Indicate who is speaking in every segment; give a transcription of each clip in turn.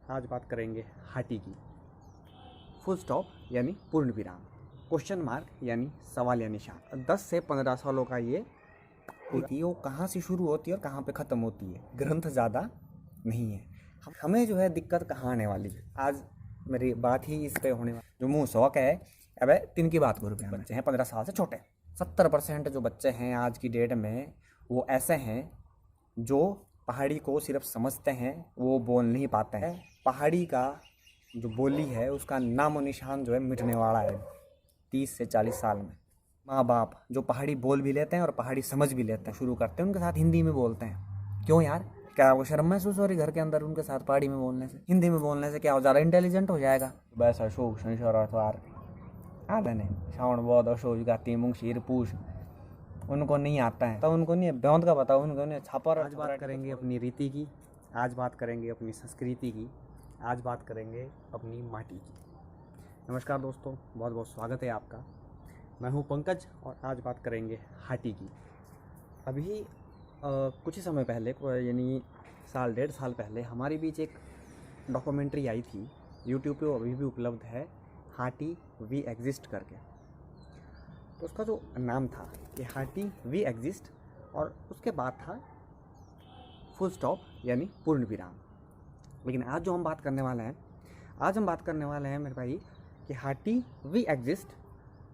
Speaker 1: आज बात करेंगे हाटी की। फुल स्टॉप यानी पूर्ण विराम, क्वेश्चन मार्क यानी सवाल या निशान। 10 से 15 सालों का ये होती है, वो कहाँ से शुरू होती है और कहाँ पे ख़त्म होती है। ग्रंथ ज़्यादा नहीं है। हमें जो है दिक्कत कहाँ आने वाली है, आज मेरी बात ही इस पे होने वाली। जो मुँह शौक है, अब तिन की बात करूँ, बच्चे हैं 15 साल से छोटे। 70% जो बच्चे हैं आज की डेट में वो ऐसे हैं जो पहाड़ी को सिर्फ समझते हैं, वो बोल नहीं पाते हैं। पहाड़ी का जो बोली है उसका नामो निशान जो है मिटने वाला है 30 से 40 साल में। माँ बाप जो पहाड़ी बोल भी लेते हैं और पहाड़ी समझ भी लेते हैं, शुरू करते हैं उनके साथ हिंदी में बोलते हैं। क्यों यार, क्या आपको शर्म महसूस हो रही घर के अंदर उनके साथ पहाड़ी में बोलने से? हिंदी में बोलने से क्या हो, ज़्यादा इंटेलिजेंट हो जाएगा। बस अशोक शनिश्चर अथवार आते नहीं, श्रावण बौद्ध अशोक गाती मुंगशीर पूछ उनको नहीं आता है, तो उनको नहीं ब्योंत का पता, उनको नहीं छापर। आज बात करेंगे अपनी रीति की, आज बात करेंगे अपनी संस्कृति की, आज बात करेंगे अपनी माटी की। नमस्कार दोस्तों, बहुत बहुत स्वागत है आपका। मैं हूं पंकज और आज बात करेंगे हाटी की। अभी कुछ ही समय पहले, यानी साल डेढ़ साल पहले हमारे बीच एक डॉक्यूमेंट्री आई थी, यूट्यूब पे अभी भी उपलब्ध है, हाटी वी एग्जिस्ट करके। तो उसका जो नाम था कि हाटी वी एग्जिस्ट, और उसके बाद था फुल स्टॉप यानी पूर्ण विराम। लेकिन आज जो हम बात करने वाले हैं, आज हम बात करने वाले हैं मेरे भाई कि हाटी वी एग्जिस्ट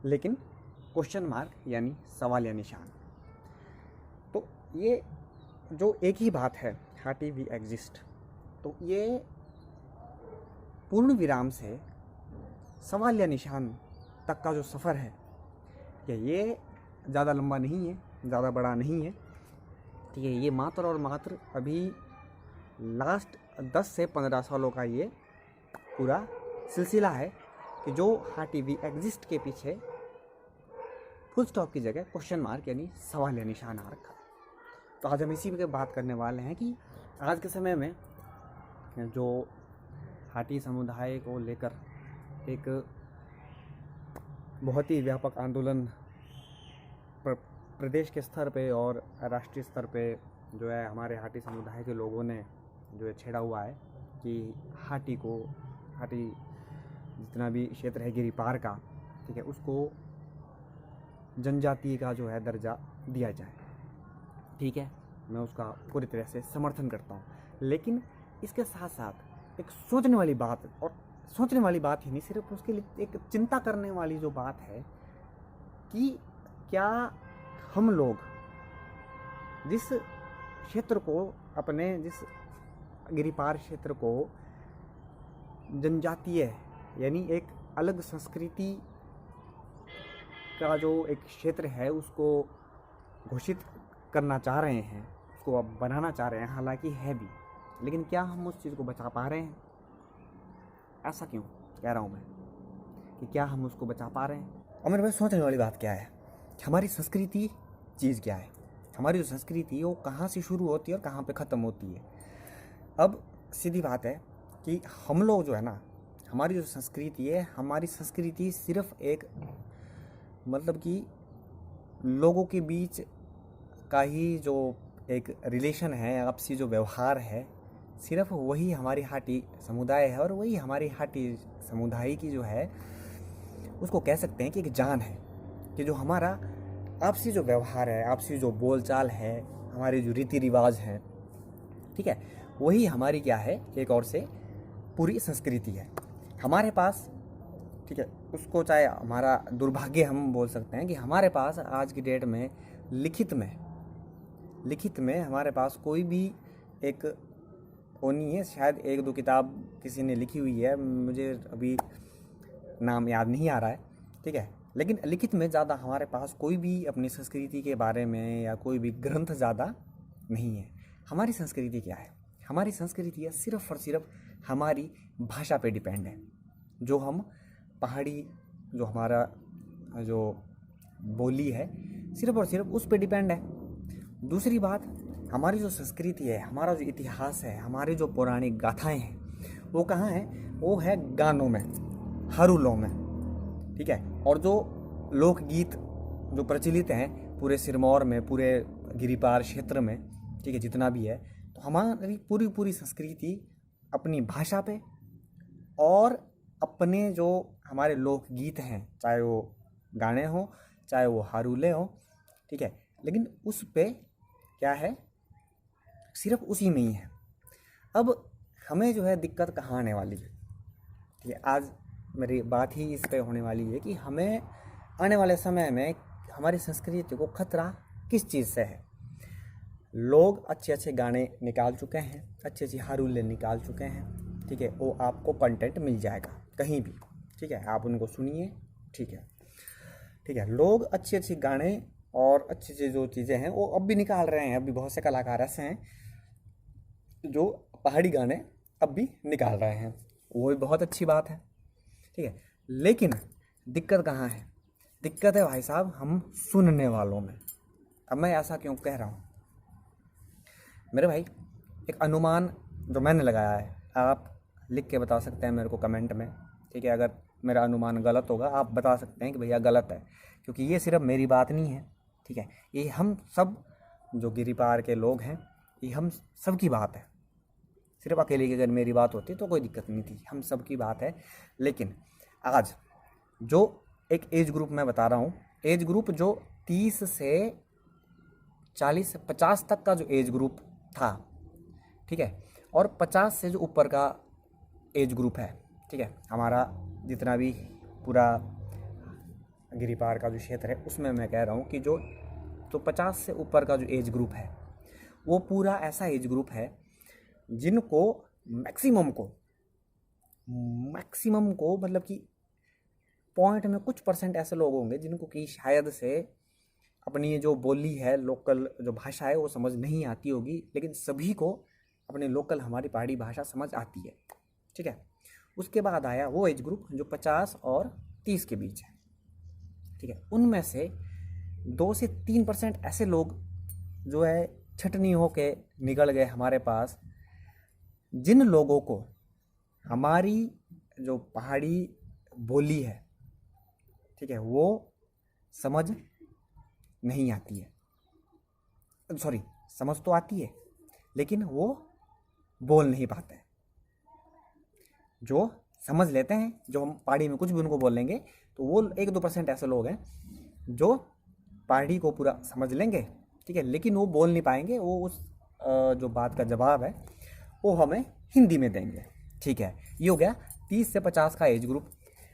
Speaker 1: लेकिन क्वेश्चन मार्क यानी सवाल या निशान। तो ये जो एक ही बात है, हाटी वी एग्जिस्ट, तो ये पूर्ण विराम से सवाल या निशान तक का जो सफ़र है, ये ज़्यादा लंबा नहीं है, ज़्यादा बड़ा नहीं है, ठीक है। ये मात्र और मात्र अभी लास्ट 10 से 15 सालों का ये पूरा सिलसिला है कि जो हाटी वी एग्जिस्ट के पीछे फुल स्टॉप की जगह क्वेश्चन मार्क यानी सवाल या निशान आ रखा है। तो आज हम इसी पे बात करने वाले हैं कि आज के समय में जो हाटी समुदाय को लेकर एक बहुत ही व्यापक आंदोलन प्रदेश के स्तर पे और राष्ट्रीय स्तर पे जो है हमारे हाटी समुदाय के लोगों ने जो है छेड़ा हुआ है कि हाटी जितना भी क्षेत्र है गिरिपार का, ठीक है, उसको जनजाति का जो है दर्जा दिया जाए। ठीक है, मैं उसका पूरी तरह से समर्थन करता हूँ। लेकिन इसके साथ साथ एक सोचने वाली बात, और सोचने वाली बात ही नहीं, सिर्फ उसके लिए एक चिंता करने वाली जो बात है कि क्या हम लोग जिस क्षेत्र को, अपने जिस गिरिपार क्षेत्र को जनजातीय यानी एक अलग संस्कृति का जो एक क्षेत्र है उसको घोषित करना चाह रहे हैं, उसको अब बनाना चाह रहे हैं, हालांकि है भी, लेकिन क्या हम उस चीज़ को बचा पा रहे हैं? ऐसा क्यों कह रहा हूँ मैं कि क्या हम उसको बचा पा रहे हैं? और मेरे पास सोचने वाली बात क्या है, हमारी संस्कृति चीज़ क्या है, हमारी जो संस्कृति है वो कहाँ से शुरू होती है और कहाँ पे ख़त्म होती है। अब सीधी बात है कि हम लोग जो है ना, हमारी जो संस्कृति है, हमारी संस्कृति सिर्फ एक मतलब कि लोगों के बीच का ही जो एक रिलेशन है, आपसी जो व्यवहार है, सिर्फ वही हमारी हाटी समुदाय है, और वही हमारी हाटी समुदाय की जो है उसको कह सकते हैं कि एक जान है, कि जो हमारा आपसी जो व्यवहार है, आपसी जो बोलचाल है, हमारे जो रीति रिवाज हैं, ठीक है, वही हमारी क्या है, एक और से पूरी संस्कृति है हमारे पास। ठीक है, उसको चाहे हमारा दुर्भाग्य हम बोल सकते हैं कि हमारे पास आज की डेट में लिखित में हमारे पास कोई भी एक वो नहीं है। शायद एक दो किताब किसी ने लिखी हुई है, मुझे अभी नाम याद नहीं आ रहा है, ठीक है, लेकिन लिखित में ज़्यादा हमारे पास कोई भी अपनी संस्कृति के बारे में या कोई भी ग्रंथ ज़्यादा नहीं है। हमारी संस्कृति क्या है? हमारी संस्कृति है सिर्फ और सिर्फ हमारी भाषा पे डिपेंड है। जो हम पहाड़ी, जो हमारा जो बोली है, सिर्फ और सिर्फ उस पे डिपेंड है। दूसरी बात, हमारी जो संस्कृति है, हमारा जो इतिहास है, हमारी जो पौराणिक गाथाएं हैं, वो कहाँ हैं? वो है गानों में, हरुलों में, ठीक है। और जो लोकगीत जो प्रचलित हैं पूरे सिरमौर में, पूरे गिरिपार क्षेत्र में, ठीक है, जितना भी है, तो हमारी पूरी संस्कृति अपनी भाषा पे और अपने जो हमारे लोकगीत हैं, चाहे वो गाने हो चाहे वो हारूले हो, ठीक है, लेकिन उस पे क्या है, सिर्फ उसी में ही है। अब हमें जो है दिक्कत कहाँ आने वाली है, ठीक है, आज मेरी बात ही इस पे होने वाली है कि हमें आने वाले समय में हमारी संस्कृति को खतरा किस चीज़ से है। लोग अच्छे अच्छे गाने निकाल चुके हैं, अच्छे अच्छे हारूले निकाल चुके हैं, ठीक है, वो आपको कंटेंट मिल जाएगा कहीं भी, ठीक है, आप उनको सुनिए, ठीक है, ठीक है। लोग अच्छे अच्छे गाने और अच्छी अच्छी जो चीज़ें हैं वो अब भी निकाल रहे हैं। अभी बहुत से कलाकार ऐसे हैं जो पहाड़ी गाने अब भी निकाल रहे हैं, वो भी बहुत अच्छी बात है, ठीक है। लेकिन दिक्कत कहाँ है? दिक्कत है भाई साहब हम सुनने वालों में। अब मैं ऐसा क्यों कह रहा हूँ मेरे भाई, एक अनुमान जो मैंने लगाया है, आप लिख के बता सकते हैं मेरे को कमेंट में, ठीक है। अगर मेरा अनुमान गलत होगा आप बता सकते हैं कि भैया गलत है, क्योंकि ये सिर्फ मेरी बात नहीं है, ठीक है, ये हम सब जो गिरी पार के लोग हैं, ये हम सब की बात है। सिर्फ अकेले की अगर मेरी बात होती तो कोई दिक्कत नहीं थी, हम सब की बात है। लेकिन आज जो एक एज ग्रुप मैं बता रहा हूँ, एज ग्रुप जो 30 से 40 50 तक का जो एज ग्रुप था, ठीक है, और 50 से जो ऊपर का एज ग्रुप है, ठीक है, हमारा जितना भी पूरा गिरिपार का जो क्षेत्र है उसमें मैं कह रहा हूँ कि जो तो 50 से ऊपर का जो एज ग्रुप है वो पूरा ऐसा एज ग्रुप है जिनको मैक्सिमम को मतलब कि पॉइंट में कुछ % ऐसे लोग होंगे जिनको कि शायद से अपनी ये जो बोली है, लोकल जो भाषा है वो समझ नहीं आती होगी, लेकिन सभी को अपने लोकल हमारी पहाड़ी भाषा समझ आती है, ठीक है। उसके बाद आया वो एज ग्रुप जो 50 और 30 के बीच है, ठीक है। उनमें से 2 से 3% ऐसे लोग जो है छटनी होके निकल गए हमारे पास, जिन लोगों को हमारी जो पहाड़ी बोली है, ठीक है, वो समझ नहीं आती है। सॉरी, समझ तो आती है लेकिन वो बोल नहीं पाते। जो समझ लेते हैं, जो हम पहाड़ी में कुछ भी उनको बोल लेंगे तो वो 1-2% ऐसे लोग हैं जो पहाड़ी को पूरा समझ लेंगे, ठीक है, लेकिन वो बोल नहीं पाएंगे। वो उस जो बात का जवाब है वो हमें हिंदी में देंगे, ठीक है। ये हो गया 30 से 50 का एज ग्रुप।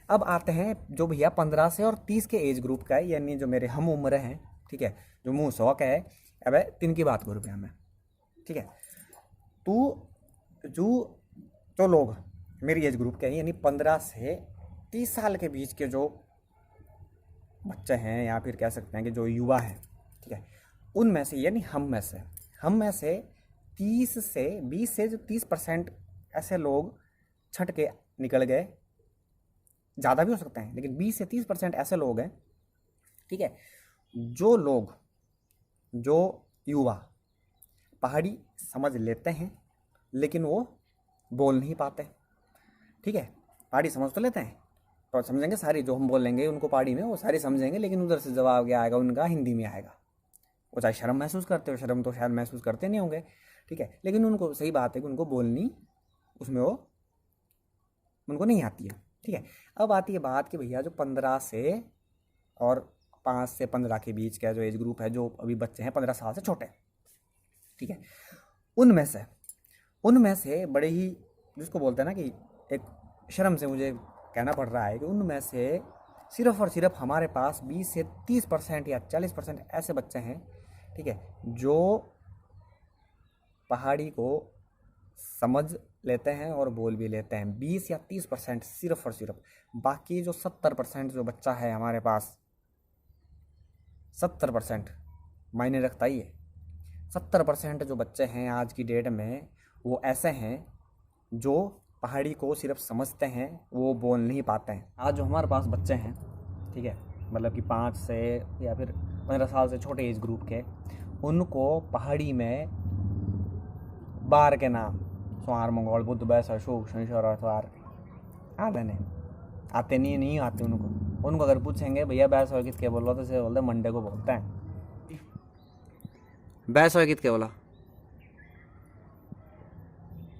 Speaker 1: अब आते हैं जो भैया 15 से और 30 के एज ग्रुप का है, यानी जो मेरे हम उम्र हैं, ठीक है, जो मुँह शौक है। अब तीन की बात करूँ भैया मैं, ठीक है। तो जो लोग मेरी एज ग्रुप के हैं, यानी 15 से 30 साल के बीच के जो बच्चे हैं या फिर कह सकते हैं कि जो युवा हैं, ठीक है, उनमें से यानी हम में से 20 से जो 30% ऐसे लोग छट के निकल गए। ज़्यादा भी हो सकते हैं लेकिन 20 से 30% ऐसे लोग हैं, ठीक है, जो युवा पहाड़ी समझ लेते हैं लेकिन वो बोल नहीं पाते, ठीक है। पहाड़ी समझ तो लेते हैं तो समझेंगे सारी, जो हम बोलेंगे उनको पहाड़ी में वो सारी समझेंगे, लेकिन उधर से जवाब क्या आएगा उनका हिंदी में आएगा। वो चाहे शर्म महसूस करते हो, शर्म तो शायद महसूस करते नहीं होंगे, ठीक है, लेकिन उनको सही बात है कि उनको बोलनी उसमें वो उनको नहीं आती है, ठीक है। अब आती है बात कि भैया जो 15 से और 5 से 15 के बीच का जो एज ग्रुप है, जो अभी बच्चे हैं 15 साल से छोटे, ठीक है, उनमें से बड़े ही जिसको बोलते हैं ना कि एक शर्म से मुझे कहना पड़ रहा है कि उनमें से सिर्फ और सिर्फ हमारे पास 20 से 30% या 40% ऐसे बच्चे हैं, ठीक है, जो पहाड़ी को समझ लेते हैं और बोल भी लेते हैं। 20 या 30% सिर्फ और सिर्फ। बाकी जो 70% जो बच्चा है हमारे पास, 70% मायने रखता ही है। 70% जो बच्चे हैं आज की डेट में वो ऐसे हैं जो पहाड़ी को सिर्फ समझते हैं, वो बोल नहीं पाते हैं। आज जो हमारे पास बच्चे हैं, ठीक है, मतलब कि 5 से या फिर 15 साल से छोटे एज ग्रुप के, उनको पहाड़ी में बार के नाम सोमवार, मंगल, बुध, बैस, शुक्र, शनिवार, आतवार आते नहीं आते उनको अगर पूछेंगे भैया बैस और किसके बोलो तो से बोलते मंडे को बोलते हैं। बैस और किसके बोला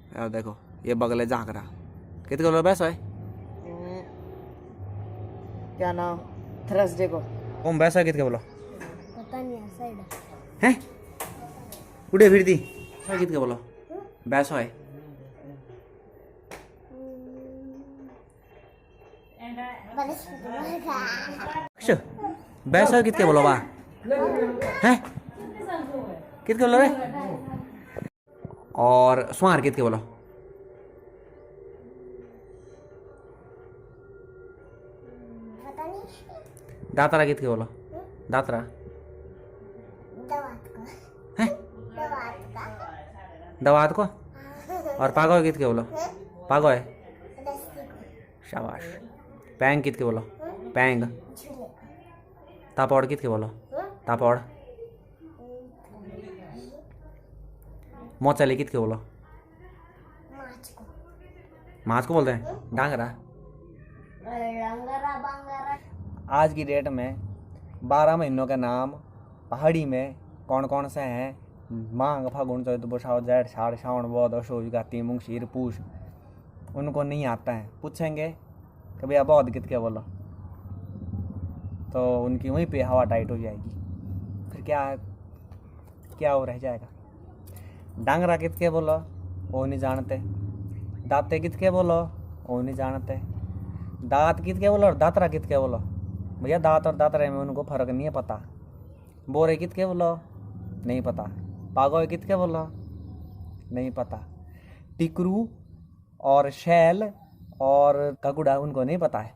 Speaker 1: यार, देखो ये बगल है झांकरा। कितने बोलो बैसो है?
Speaker 2: क्या नाम? थर्सडे को।
Speaker 1: कौन बैसा कितने बोलो?
Speaker 2: पता नहीं है साइड
Speaker 1: हैं उड़े फिर दी कितने बोलो बैसो है? अच्छा बैसा कितने बोलो बा हैं कितने बोलो रे? और स्वार कितने बोलो?
Speaker 2: पता नहीं।
Speaker 1: दातरा कितने बोलो? दातरा हैं दवात को। और पागो कितने बोलो? पागो है। शाबाश। पैंग कितने बोलो? पैंग। तापौड़ कितने बोलो? तापौड़। मोचले कितने बोलो? माछ को बोलते हैं डांगरा। आज की डेट में 12 महीनों के नाम पहाड़ी में कौन कौन से हैं? माघ फागुन चैत वैशाख जेठ आषाढ़ श्रावण बौध अशोज कार्तिक मुंगशीर पूष। उनको नहीं आता है, पूछेंगे कि भैया बौध कितने बोलो, तो उनकी वहीं पे हवा टाइट हो जाएगी। फिर क्या हो रह जाएगा। डांगरा कितके बोलो वो नहीं जानते। दाते कितके बोलो वो नहीं जानते। दांत कितके बोलो और दातरा कितके बोलो। भैया दांत और दातरे में उनको फ़र्क नहीं है पता। बोरे कितके बोलो नहीं पता। पागोय कितके बोलो नहीं पता। टिकरू और शैल और ककुड़ा उनको नहीं पता है।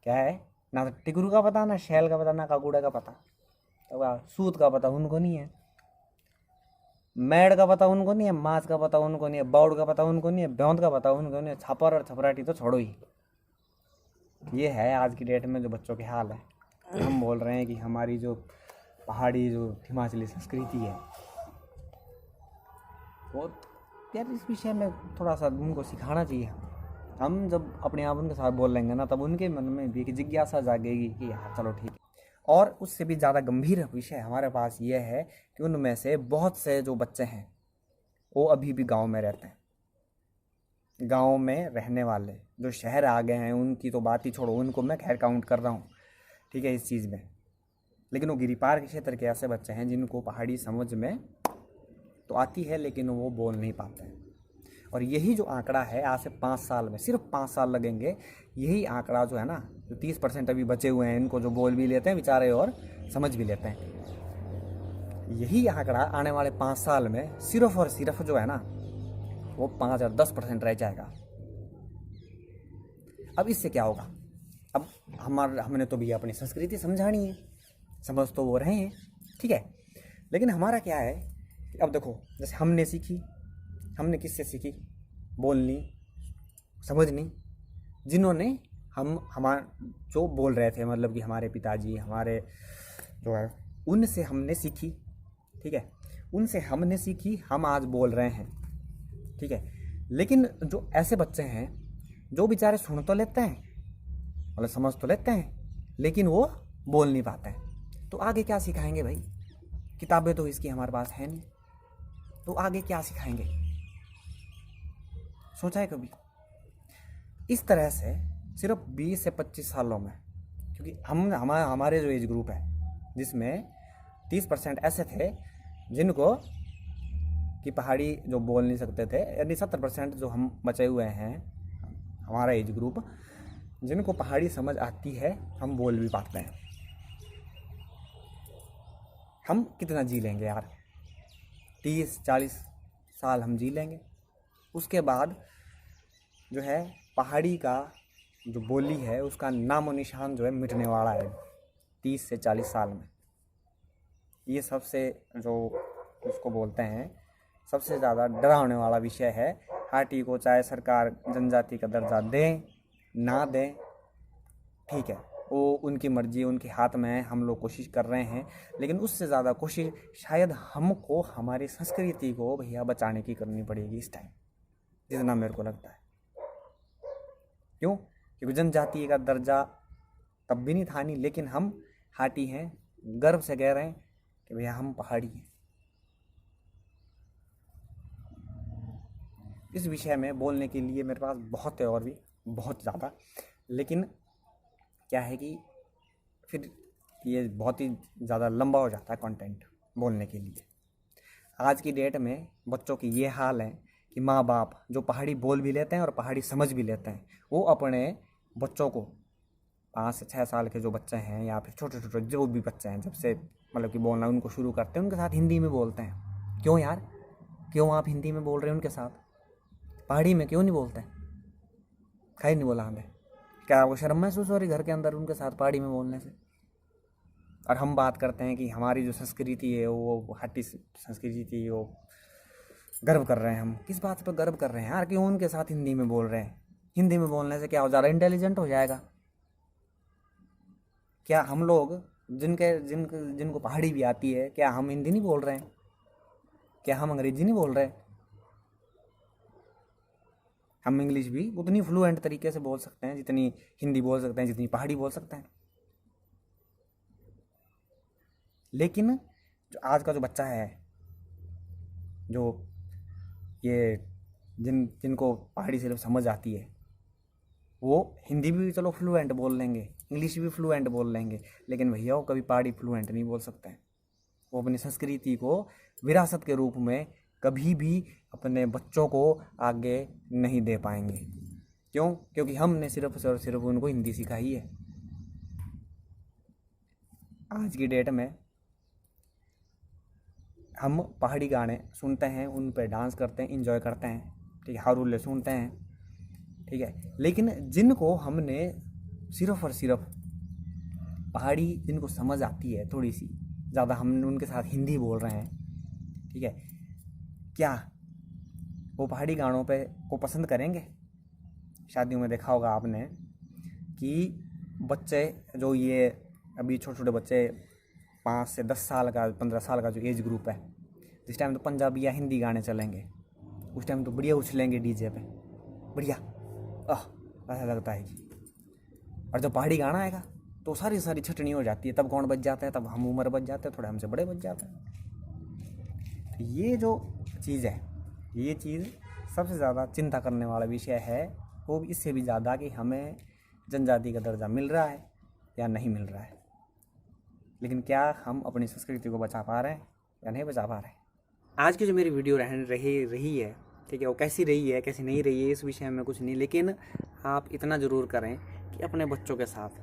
Speaker 1: क्या है ना तो टिकरू का पता ना शैल का पता ना ककुड़ा का पता। तो सूत का पता उनको नहीं है। मेड़ का पता उनको नहीं है। मांस का पता उनको नहीं है। बौड़ का पता उनको नहीं है। ब्योंत का पता उनको नहीं है। छापर और छपराटी तो छोड़ो ही। ये है आज की डेट में जो बच्चों के हाल है। हम बोल रहे हैं कि हमारी जो पहाड़ी जो हिमाचली संस्कृति है वो यार इस विषय में थोड़ा सा उनको सिखाना चाहिए। हम जब अपने आप उनके साथ बोल लेंगे ना तब उनके मन में भी जिज्ञासा जागेगी कि हाँ चलो ठीक है। और उससे भी ज़्यादा गंभीर विषय हमारे पास ये है कि उनमें से बहुत से जो बच्चे हैं वो अभी भी गांव में रहते हैं। गांव में रहने वाले जो शहर आ गए हैं उनकी तो बात ही छोड़ो, उनको मैं खैर काउंट कर रहा हूँ ठीक है इस चीज़ में। लेकिन वो गिरिपार के क्षेत्र के ऐसे बच्चे हैं जिनको पहाड़ी समझ में तो आती है लेकिन वो बोल नहीं पाते हैं। और यही जो आंकड़ा है आज से 5 साल में, सिर्फ 5 साल लगेंगे, यही आंकड़ा जो है ना जो 30% अभी बचे हुए हैं इनको जो बोल भी लेते हैं बेचारे और समझ भी लेते हैं, यही आंकड़ा आने वाले 5 साल में सिर्फ और सिर्फ जो है ना वो 5 या 10% रह जाएगा। अब इससे क्या होगा? अब हमने तो भी अपनी संस्कृति समझानी है, समझ तो वो रहे हैं ठीक है। लेकिन हमारा क्या है कि अब देखो जैसे हमने सीखी, हमने किससे सीखी? बोलनी समझनी। जिन्होंने हमारे जो बोल रहे थे मतलब कि हमारे पिताजी हमारे जो है उनसे हमने सीखी ठीक है। उनसे हमने सीखी, हम आज बोल रहे हैं ठीक है। लेकिन जो ऐसे बच्चे हैं जो बेचारे सुन तो लेते हैं मतलब समझ तो लेते हैं लेकिन वो बोल नहीं पाते हैं, तो आगे क्या सिखाएंगे भाई? किताबें तो इसकी हमारे पास है नहीं, तो आगे क्या सिखाएंगे? सोचा है कभी? इस तरह से सिर्फ 20 से 25 सालों में, क्योंकि हमारे जो एज ग्रुप है जिसमें 30% ऐसे थे जिनको कि पहाड़ी जो बोल नहीं सकते थे, यानी 70% जो हम बचे हुए हैं हमारा एज ग्रुप जिनको पहाड़ी समझ आती है, हम बोल भी पाते हैं। हम कितना जी लेंगे यार? 30-40 साल हम जी लेंगे। उसके बाद जो है पहाड़ी का जो बोली है उसका नामो निशान जो है मिटने वाला है 30 से 40 साल में। ये सबसे जो उसको बोलते हैं सबसे ज़्यादा डरावने वाला विषय है। हाटी को चाहे सरकार जनजाति का दर्जा दें ना दें ठीक है, वो उनकी मर्जी उनके हाथ में है। हम लोग कोशिश कर रहे हैं लेकिन उससे ज़्यादा कोशिश शायद हमको हमारी संस्कृति को भैया बचाने की करनी पड़ेगी इस टाइम, जितना मेरे को लगता है। क्यों? क्योंकि जनजाति का दर्जा तब भी नहीं था नहीं, लेकिन हम हाटी हैं, गर्व से कह रहे हैं कि भैया हम पहाड़ी हैं। इस विषय में बोलने के लिए मेरे पास बहुत है, और भी बहुत ज़्यादा, लेकिन क्या है कि फिर ये बहुत ही ज़्यादा लंबा हो जाता है कंटेंट बोलने के लिए। आज की डेट में बच्चों की ये हाल है कि माँ बाप जो पहाड़ी बोल भी लेते हैं और पहाड़ी समझ भी लेते हैं, वो अपने बच्चों को 5 से 6 साल के जो बच्चे हैं या फिर छोटे छोटे जो भी बच्चे हैं, जब से मतलब कि बोलना उनको शुरू करते हैं, उनके साथ हिंदी में बोलते हैं। क्यों यार, क्यों आप हिंदी में बोल रहे हैं उनके साथ? पहाड़ी में क्यों नहीं बोलते? खैर नहीं बोला हमें, क्या आपको शर्म महसूस हो रही घर के अंदर उनके साथ पहाड़ी में बोलने से? और हम बात करते हैं कि हमारी जो संस्कृति है वो हट्टी संस्कृति थी, वो गर्व कर रहे हैं। हम किस बात पर गर्व कर रहे हैं यार? क्यों उनके साथ हिंदी में बोल रहे हैं? हिंदी में बोलने से क्या हो, ज़्यादा इंटेलिजेंट हो जाएगा क्या? हम लोग जिनको पहाड़ी भी आती है, क्या हम हिंदी नहीं बोल रहे हैं? क्या हम अंग्रेजी नहीं बोल रहे? हम इंग्लिश भी उतनी फ्लुएंट तरीके से बोल सकते हैं जितनी हिंदी बोल सकते हैं, जितनी पहाड़ी बोल सकते हैं। लेकिन जो आज का जो बच्चा है, जो ये जिनको पहाड़ी सिर्फ समझ आती है, वो हिंदी भी चलो फ्लुएंट बोल लेंगे, इंग्लिश भी फ्लुएंट बोल लेंगे, लेकिन भैया वो कभी पहाड़ी फ्लुएंट नहीं बोल सकते हैं। वो अपनी संस्कृति को विरासत के रूप में कभी भी अपने बच्चों को आगे नहीं दे पाएंगे। क्यों? क्योंकि हमने सिर्फ और सिर्फ उनको हिंदी सिखाई है। आज की डेट में हम पहाड़ी गाने सुनते हैं, उन पर डांस करते हैं, इंजॉय करते हैं, ठीक है, हारूले सुनते हैं, ठीक है, लेकिन जिनको हमने सिर्फ और सिर्फ पहाड़ी जिनको समझ आती है थोड़ी सी ज़्यादा, हम उनके साथ हिंदी बोल रहे हैं, ठीक है, क्या वो पहाड़ी गानों पे को पसंद करेंगे? शादियों में देखा होगा आपने कि बच्चे जो ये अभी छोटे छोटे बच्चे 5 से 10 साल का 15 साल का जो एज ग्रुप है, जिस टाइम तो पंजाबी या हिंदी गाने चलेंगे, उस टाइम तो बढ़िया उछलेंगे डीजे पे, बढ़िया ऐसा लगता है जी। और जब पहाड़ी गाना आएगा तो सारी छटनी हो जाती है, तब कौन बच जाता है? तब हम उम्र बच जाते हैं, थोड़े हमसे बड़े बच जाते हैं। तो ये जो चीज़ है, ये चीज़ सबसे ज़्यादा चिंता करने वाला विषय है, वो भी इससे भी ज़्यादा कि हमें जनजाति का दर्जा मिल रहा है या नहीं मिल रहा है। लेकिन क्या हम अपनी संस्कृति को बचा पा रहे हैं या नहीं बचा पा रहे हैं? आज की जो मेरी वीडियो रही है, ठीक है, वो कैसी रही है कैसी नहीं रही है, इस विषय में कुछ नहीं, लेकिन आप इतना ज़रूर करें कि अपने बच्चों के साथ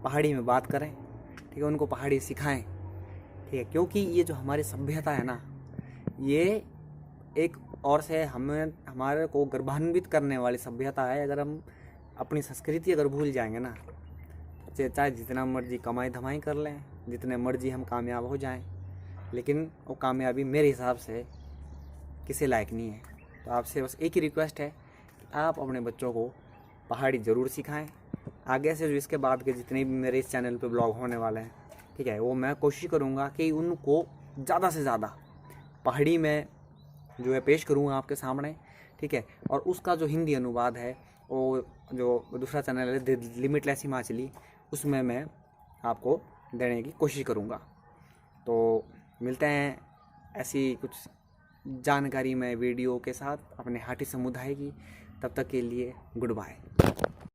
Speaker 1: पहाड़ी में बात करें, ठीक है, उनको पहाड़ी सिखाएं, ठीक है, क्योंकि ये जो हमारी सभ्यता है ना, ये एक और से हमारे को गर्वान्वित करने वाली सभ्यता है। अगर हम अपनी संस्कृति अगर भूल जाएंगे ना, चाहे जितना मर्जी कमाई धमाई कर लें, जितने मर्जी हम कामयाब हो जाएं, लेकिन वो कामयाबी मेरे हिसाब से किसी लायक नहीं है। तो आपसे बस एक ही रिक्वेस्ट है कि आप अपने बच्चों को पहाड़ी ज़रूर सिखाएं। आगे से जो इसके बाद के जितने भी मेरे इस चैनल पे ब्लॉग होने वाले हैं, ठीक है, वो मैं कोशिश करूँगा कि उनको ज़्यादा से ज़्यादा पहाड़ी में जो है पेश करूँगा आपके सामने, ठीक है। और उसका जो हिंदी अनुवाद है, वो जो दूसरा चैनल है द लिमिटलेस हिमाचली, उसमें मैं आपको देने की कोशिश करूँगा। तो मिलते हैं ऐसी कुछ जानकारी में वीडियो के साथ अपने हाटी समुदाय की। तब तक के लिए गुड बाय।